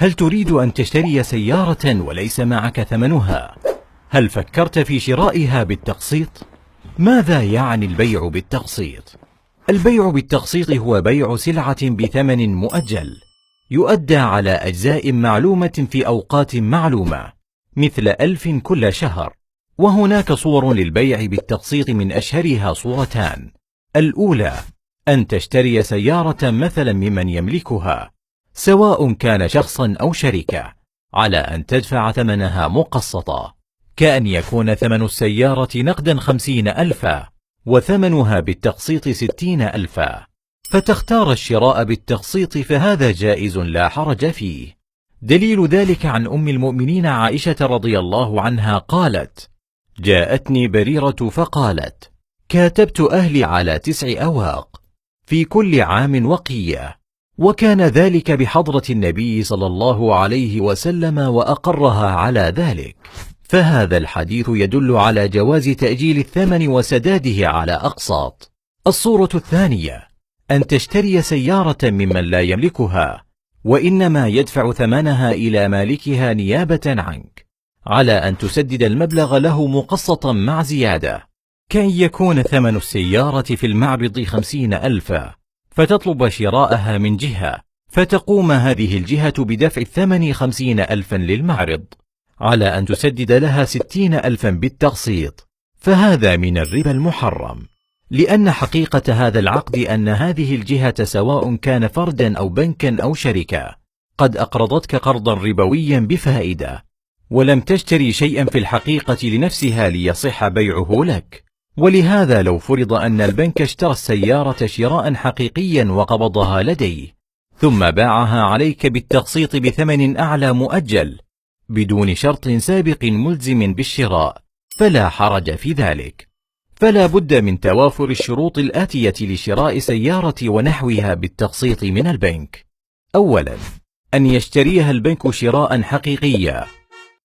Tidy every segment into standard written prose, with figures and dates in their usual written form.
هل تريد أن تشتري سيارة وليس معك ثمنها؟ هل فكرت في شرائها بالتقسيط؟ ماذا يعني البيع بالتقسيط؟ البيع بالتقسيط هو بيع سلعة بثمن مؤجل يؤدى على أجزاء معلومة في أوقات معلومة، مثل 1000 كل شهر. وهناك صور للبيع بالتقسيط، من أشهرها صورتان: الأولى أن تشتري سيارة مثلا ممن يملكها، سواء كان شخصا أو شركة، على أن تدفع ثمنها مقسطا، كأن يكون ثمن السيارة نقدا 50,000 وثمنها بالتقسيط 60,000، فتختار الشراء بالتقسيط، فهذا جائز لا حرج فيه. دليل ذلك عن أم المؤمنين عائشة رضي الله عنها قالت: جاءتني بريرة فقالت: كاتبت أهلي على 9 أواق في كل عام وقية، وكان ذلك بحضرة النبي صلى الله عليه وسلم وأقرها على ذلك. فهذا الحديث يدل على جواز تأجيل الثمن وسداده على أقساط. الصورة الثانية أن تشتري سيارة ممن لا يملكها، وإنما يدفع ثمنها إلى مالكها نيابة عنك، على أن تسدد المبلغ له مقسطا مع زيادة، كأن يكون ثمن السيارة في المعرض 50,000، فتطلب شراءها من جهة، فتقوم هذه الجهة بدفع الثمن 50,000 للمعرض، على أن تسدد لها 60,000 بالتقسيط، فهذا من الربا المحرم، لأن حقيقة هذا العقد أن هذه الجهة، سواء كان فردا أو بنكا أو شركة، قد أقرضتك قرضا ربويا بفائدة، ولم تشتري شيئا في الحقيقة لنفسها ليصح بيعه لك. ولهذا لو فرض أن البنك اشترى السيارة شراء حقيقيا وقبضها لديه، ثم باعها عليك بالتقسيط بثمن أعلى مؤجل بدون شرط سابق ملزم بالشراء، فلا حرج في ذلك. فلا بد من توافر الشروط الآتية لشراء سيارة ونحوها بالتقسيط من البنك: أولا، أن يشتريها البنك شراء حقيقيا،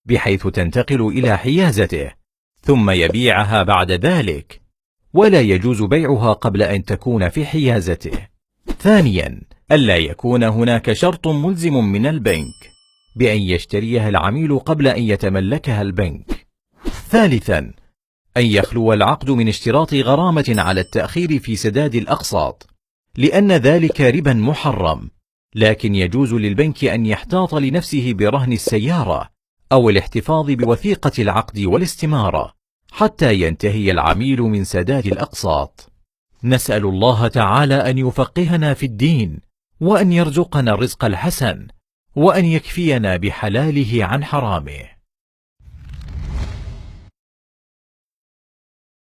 بحيث تنتقل إلى حيازته، ثم يبيعها بعد ذلك، ولا يجوز بيعها قبل أن تكون في حيازته. ثانيا، ألا يكون هناك شرط ملزم من البنك بأن يشتريها العميل قبل أن يتملكها البنك. ثالثا، أن يخلو العقد من اشتراط غرامة على التأخير في سداد الأقساط، لأن ذلك ربا محرم، لكن يجوز للبنك أن يحتاط لنفسه برهن السيارة أو الاحتفاظ بوثيقة العقد والاستمارة حتى ينتهي العميل من سداد الأقساط. نسأل الله تعالى أن يفقهنا في الدين، وأن يرزقنا الرزق الحسن، وأن يكفينا بحلاله عن حرامه.